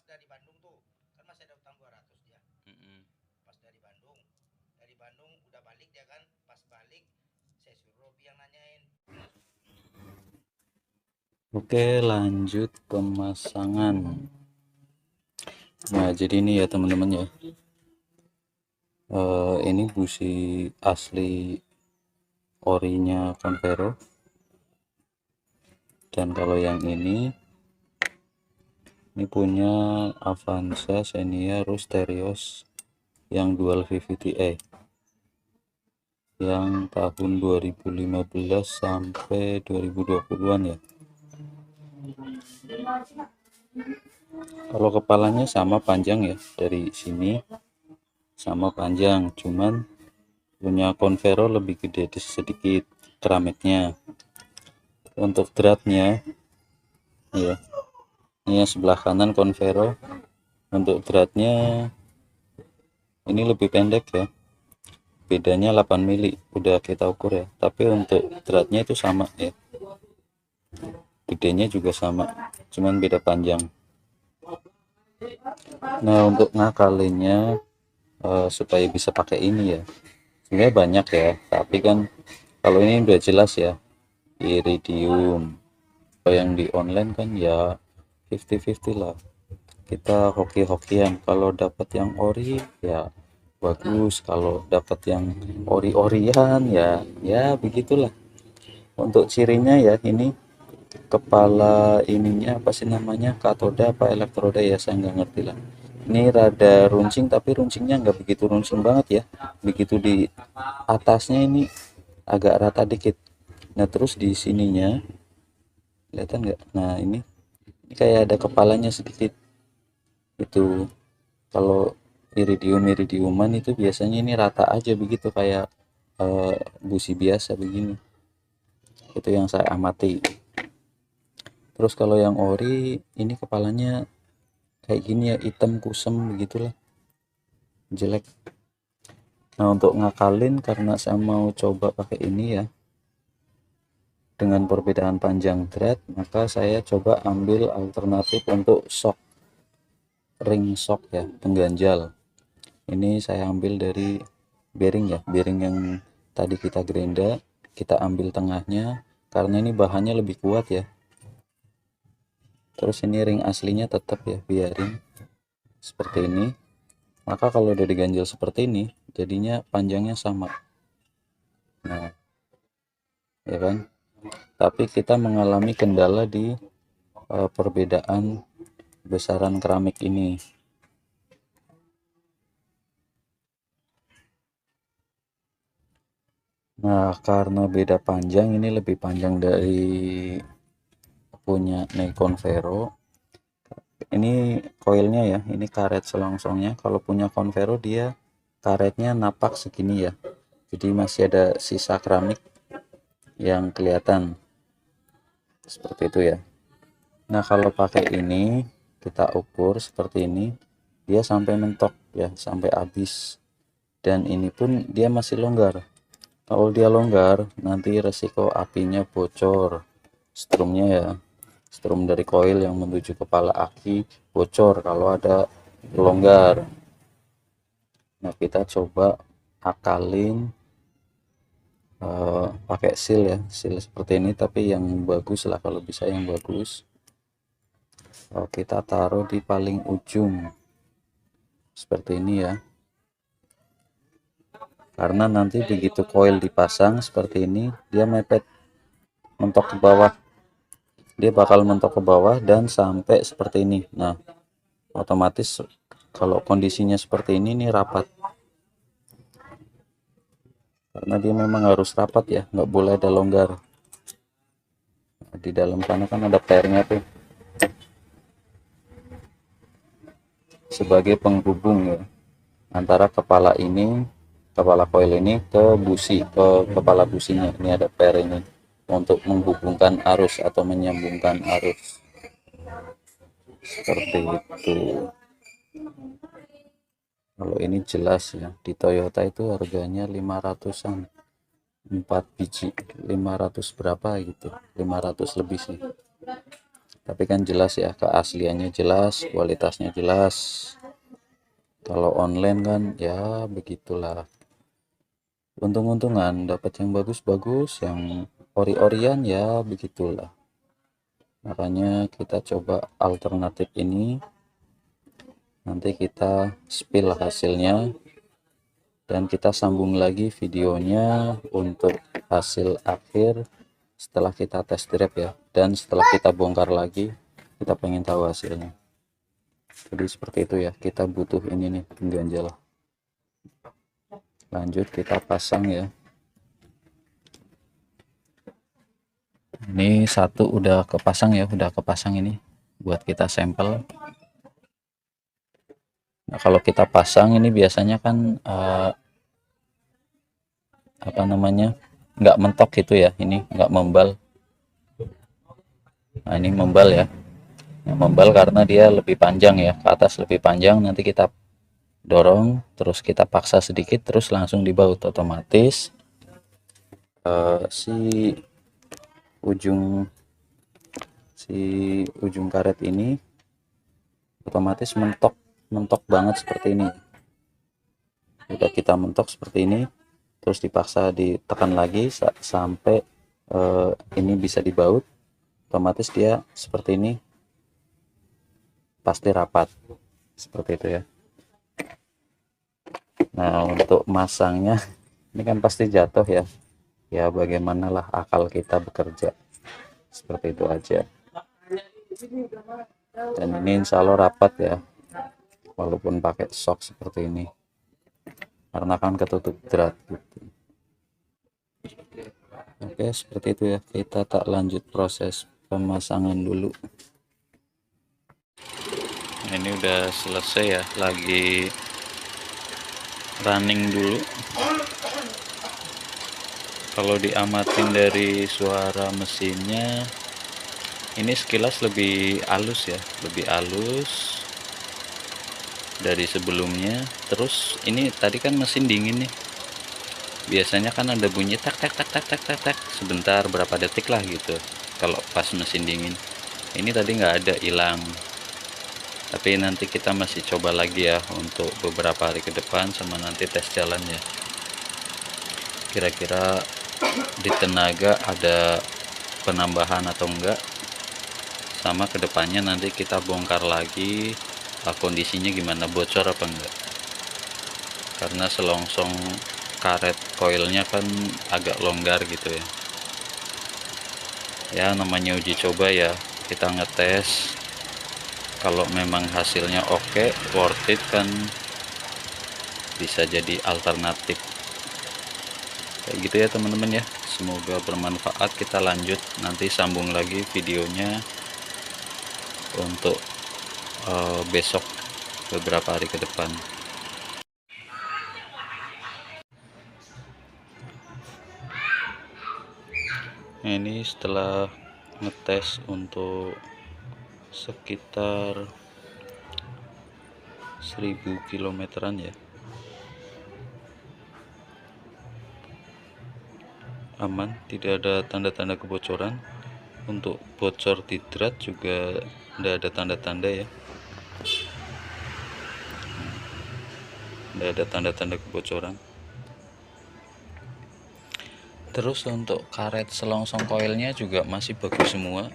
dari Bandung tuh kan masih ada utang 200 dia. Pas dari Bandung udah balik dia kan, pas balik saya suruh Robi yang nanyain. Oke, lanjut pemasangan. Nah, jadi ini ya teman-teman ya. Ini busi asli orinya Convero. Dan kalau yang ini punya Avanza Xenia Rusterios yang dual VVT-e yang tahun 2015 sampai 2020-an ya. Kalau kepalanya sama panjang ya, dari sini sama panjang, cuman punya Convero lebih gede sedikit keramiknya. Untuk dratnya ya, ini sebelah kanan Convero. Untuk dratnya ini lebih pendek ya, bedanya 8 mili udah kita ukur ya, tapi untuk dratnya itu sama ya, gedenya juga sama, cuman beda panjang. Nah, untuk ngakalinnya supaya bisa pakai ini ya, sebenarnya banyak ya, tapi kan kalau ini udah jelas ya, iridium. Kalau yang di online kan ya 50-50 lah, kita hoki-hokian. Kalau dapat yang ori ya bagus, kalau dapat yang ori-orian ya ya begitulah. Untuk cirinya ya, ini kepala ininya apa sih namanya, katoda apa elektroda ya, saya nggak ngerti lah. Ini rada runcing, tapi runcingnya nggak begitu runcing banget ya, begitu di atasnya ini agak rata dikit. Nah, terus di sininya kelihatan nggak, nah ini kayak ada kepalanya sedikit itu. Kalau iridiuman itu biasanya ini rata aja begitu, kayak busi biasa begini, itu yang saya amati. Terus kalau yang ori ini kepalanya kayak gini ya, hitam kusem begitulah, jelek. Nah, untuk ngakalin karena saya mau coba pakai ini ya, dengan perbedaan panjang thread, maka saya coba ambil alternatif untuk shock, ring shock ya, pengganjal. Ini saya ambil dari bearing ya, bearing yang tadi kita gerinda, kita ambil tengahnya karena ini bahannya lebih kuat ya. Terus ini ring aslinya tetap ya, biarin seperti ini. Maka kalau udah diganjel seperti ini jadinya panjangnya sama, nah ya kan. Tapi kita mengalami kendala di perbedaan besaran keramik ini. Nah, karena beda panjang, ini lebih panjang dari punya Nikon Vero. Ini koilnya ya, ini karet selongsongnya. Kalau punya Convero dia karetnya napak segini ya, jadi masih ada sisa keramik yang kelihatan seperti itu ya. Nah, kalau pakai ini kita ukur seperti ini, dia sampai mentok ya, sampai habis. Dan ini pun dia masih longgar. Kalau dia longgar nanti resiko apinya bocor, strumnya ya, strum dari koil yang menuju kepala aki bocor kalau ada longgar. Nah, kita coba akalin pakai seal ya, seal seperti ini, tapi yang bagus lah, kalau bisa yang bagus. Kita taruh di paling ujung seperti ini ya, karena nanti begitu koil dipasang seperti ini dia mepet, mentok ke bawah, dia bakal mentok ke bawah dan sampai seperti ini. Nah, otomatis kalau kondisinya seperti ini rapat, karena dia memang harus rapat ya, nggak boleh ada longgar. Nah, di dalam sana kan ada pairnya tuh sebagai penghubung ya, antara kepala coil ini ke busi, ke kepala businya. Ini ada pair ini untuk menghubungkan arus atau menyambungkan arus seperti itu. Kalau ini jelas ya, di Toyota itu harganya 500-an, 4 biji 500 berapa gitu, 500 lebih sih. Tapi kan jelas ya, keasliannya jelas, kualitasnya jelas. Kalau online kan ya begitulah, untung-untungan dapat yang bagus-bagus, yang ori-orian ya begitulah. Makanya kita coba alternatif ini, nanti kita spill hasilnya dan kita sambung lagi videonya untuk hasil akhir setelah kita tes drive ya, dan setelah kita bongkar lagi kita pengen tahu hasilnya. Jadi seperti itu ya, kita butuh ini nih pengganjal. Lanjut kita pasang ya. Ini satu udah kepasang ya, udah kepasang ini buat kita sampel. Nah, kalau kita pasang ini biasanya kan apa namanya, nggak mentok gitu ya, ini nggak membal. Nah ini membal ya, membal karena dia lebih panjang ya, ke atas lebih panjang. Nanti kita dorong terus kita paksa sedikit terus langsung dibaut, otomatis si ujung karet ini otomatis mentok banget seperti ini. Udah kita mentok seperti ini, terus dipaksa ditekan lagi sampai ini bisa dibaut, otomatis dia seperti ini, pasti rapat seperti itu ya. Nah untuk masangnya ini kan pasti jatuh ya, ya bagaimanalah akal kita bekerja, seperti itu aja. Dan ini insya Allah rapat ya, walaupun pakai sok seperti ini, karena kan ketutup drat gitu. Oke seperti itu ya, kita tak lanjut proses pemasangan dulu. Ini udah selesai ya, lagi running dulu. Kalau diamatin dari suara mesinnya ini sekilas lebih halus ya, lebih halus dari sebelumnya. Terus ini tadi kan mesin dingin nih, biasanya kan ada bunyi tak tak tak tak tak tak tak sebentar, berapa detik lah gitu kalau pas mesin dingin. Ini tadi nggak ada, hilang. Tapi nanti kita masih coba lagi ya untuk beberapa hari ke depan, sama nanti tes jalan ya, kira-kira di tenaga ada penambahan atau enggak, sama kedepannya nanti kita bongkar lagi kondisinya gimana, bocor apa enggak. Karena selongsong karet koilnya kan agak longgar gitu ya. Ya namanya uji coba ya, kita ngetes. Kalau memang hasilnya oke, worth it kan, bisa jadi alternatif kayak gitu ya teman-teman ya. Semoga bermanfaat. Kita lanjut nanti, sambung lagi videonya untuk besok, beberapa hari ke depan. Nah, ini setelah ngetes untuk sekitar 1000 kilometeran ya, aman, tidak ada tanda-tanda kebocoran. Untuk bocor di drat juga tidak ada tanda-tanda ya, tidak ada tanda-tanda kebocoran. Terus untuk karet selongsong koilnya juga masih bagus semua.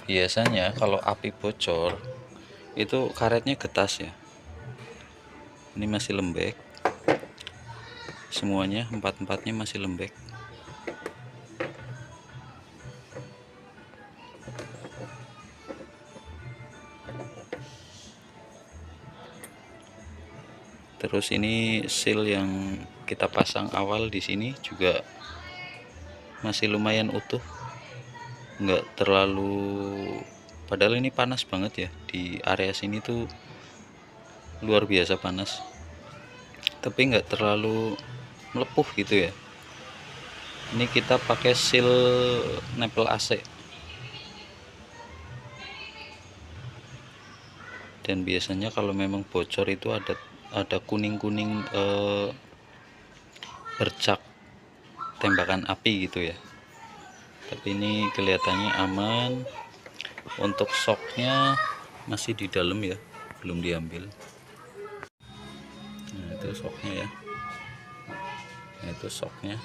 Biasanya kalau api bocor itu karetnya getas ya, ini masih lembek semuanya, empat-empatnya masih lembek. Terus ini seal yang kita pasang awal di sini juga masih lumayan utuh, nggak terlalu, padahal ini panas banget ya di area sini tuh, luar biasa panas, tapi nggak terlalu melepuh gitu ya. Ini kita pakai seal nempel AC, dan biasanya kalau memang bocor itu ada kuning-kuning bercak tembakan api gitu ya. Tapi ini kelihatannya aman. Untuk shocknya masih di dalam ya, belum diambil. Nah itu shocknya ya, nah, itu shocknya.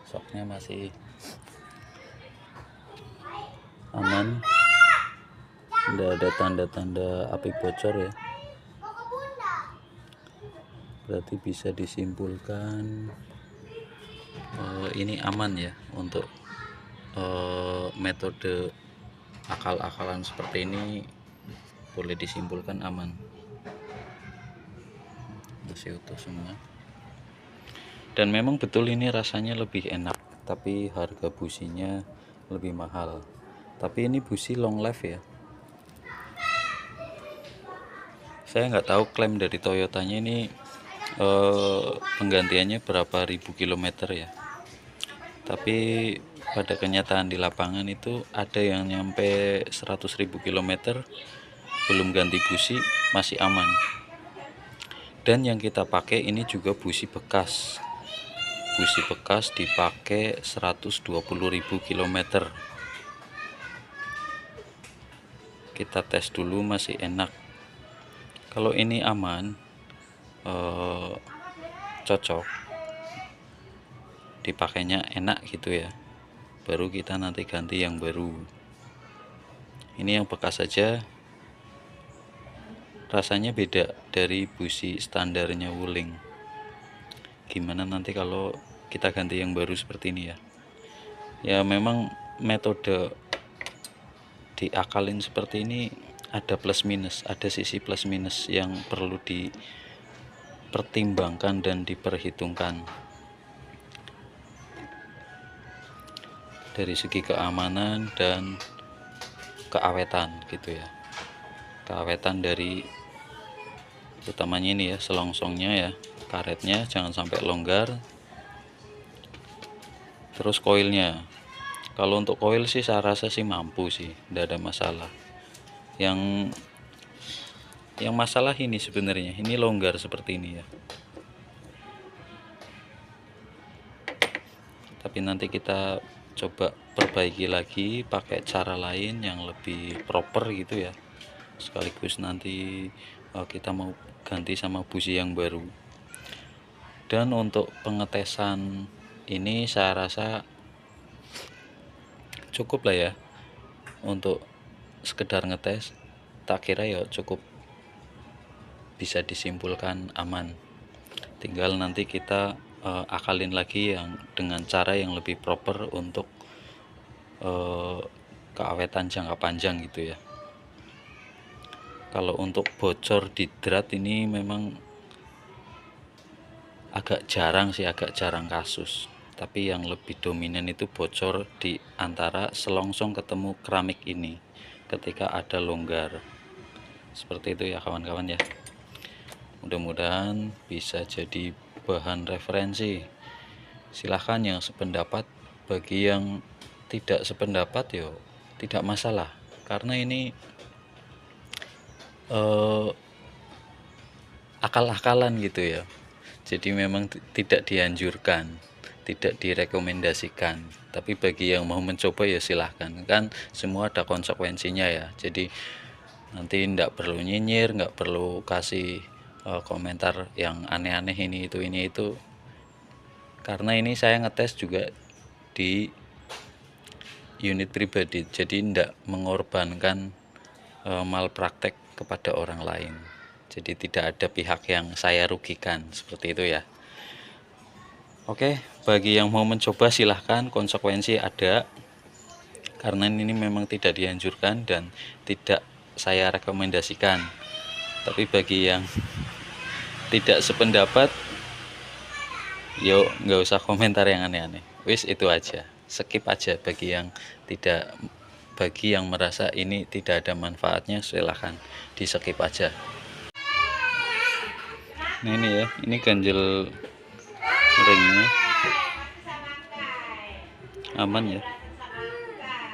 Shocknya masih aman, tidak ada tanda-tanda api bocor ya, berarti bisa disimpulkan ini aman ya. Untuk metode akal-akalan seperti ini boleh disimpulkan aman, masih utuh semua. Dan memang betul ini rasanya lebih enak, tapi harga businya lebih mahal. Tapi ini busi long life ya, saya nggak tahu klaim dari Toyotanya ini penggantiannya berapa ribu kilometer ya, tapi pada kenyataan di lapangan itu ada yang nyampe 100.000 kilometer belum ganti busi masih aman. Dan yang kita pakai ini juga busi bekas dipakai 120.000 kilometer. Kita tes dulu masih enak. Kalau ini aman, cocok, dipakainya enak gitu ya, baru kita nanti ganti yang baru. Ini yang bekas saja rasanya beda dari busi standarnya Wuling. Gimana nanti kalau kita ganti yang baru seperti ini ya. Ya memang metode diakalin seperti ini ada plus minus, ada sisi plus minus yang perlu dipertimbangkan dan diperhitungkan dari segi keamanan dan keawetan gitu ya. Keawetan dari utamanya ini ya, selongsongnya ya, karetnya jangan sampai longgar. Terus koilnya, kalau untuk koil sih saya rasa sih mampu sih, tidak ada masalah. Yang masalah ini sebenarnya, ini longgar seperti ini ya. Tapi nanti kita coba perbaiki lagi pakai cara lain yang lebih proper gitu ya. Sekaligus nanti kita mau ganti sama busi yang baru. Dan untuk pengetesan ini saya rasa cukup lah ya, untuk sekedar ngetes tak kira ya cukup bisa disimpulkan aman. Tinggal nanti kita akalin lagi yang dengan cara yang lebih proper untuk keawetan jangka panjang gitu ya. Kalau untuk bocor di drat ini memang agak jarang kasus, tapi yang lebih dominan itu bocor di antara selongsong ketemu keramik ini ketika ada longgar. Seperti itu ya kawan-kawan ya. Mudah-mudahan bisa jadi bahan referensi. Silahkan yang sependapat, bagi yang tidak sependapat yo tidak masalah, karena ini akal-akalan gitu ya. Jadi memang tidak dianjurkan, tidak direkomendasikan, tapi bagi yang mau mencoba ya silahkan, kan semua ada konsekuensinya ya. Jadi nanti tidak perlu nyinyir, nggak perlu kasih komentar yang aneh-aneh ini itu, karena ini saya ngetes juga di unit pribadi, jadi tidak mengorbankan malpraktek kepada orang lain. Jadi tidak ada pihak yang saya rugikan, seperti itu ya. Oke, bagi yang mau mencoba silahkan, konsekuensi ada, karena ini memang tidak dianjurkan dan tidak saya rekomendasikan. Tapi bagi yang tidak sependapat, yuk nggak usah komentar yang aneh-aneh. Wis itu aja, skip aja. Bagi yang merasa ini tidak ada manfaatnya, silahkan di skip aja. Nah ini ya, ini ganjel ringnya aman ya,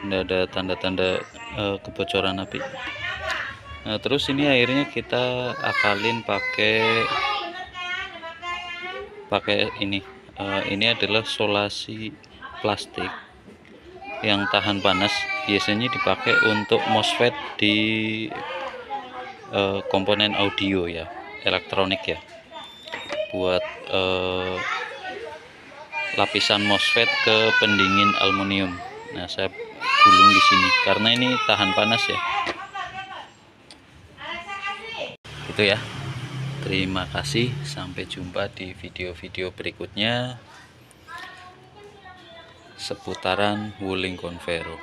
tidak ada tanda-tanda kebocoran api. Nah terus ini akhirnya kita akalin pakai pakai ini. Ini adalah solasi plastik yang tahan panas, biasanya dipakai untuk MOSFET di komponen audio ya, elektronik ya, buat lapisan MOSFET ke pendingin aluminium. Nah, saya gulung di sini karena ini tahan panas ya. Itu ya. Terima kasih, sampai jumpa di video-video berikutnya seputaran Wuling Convero.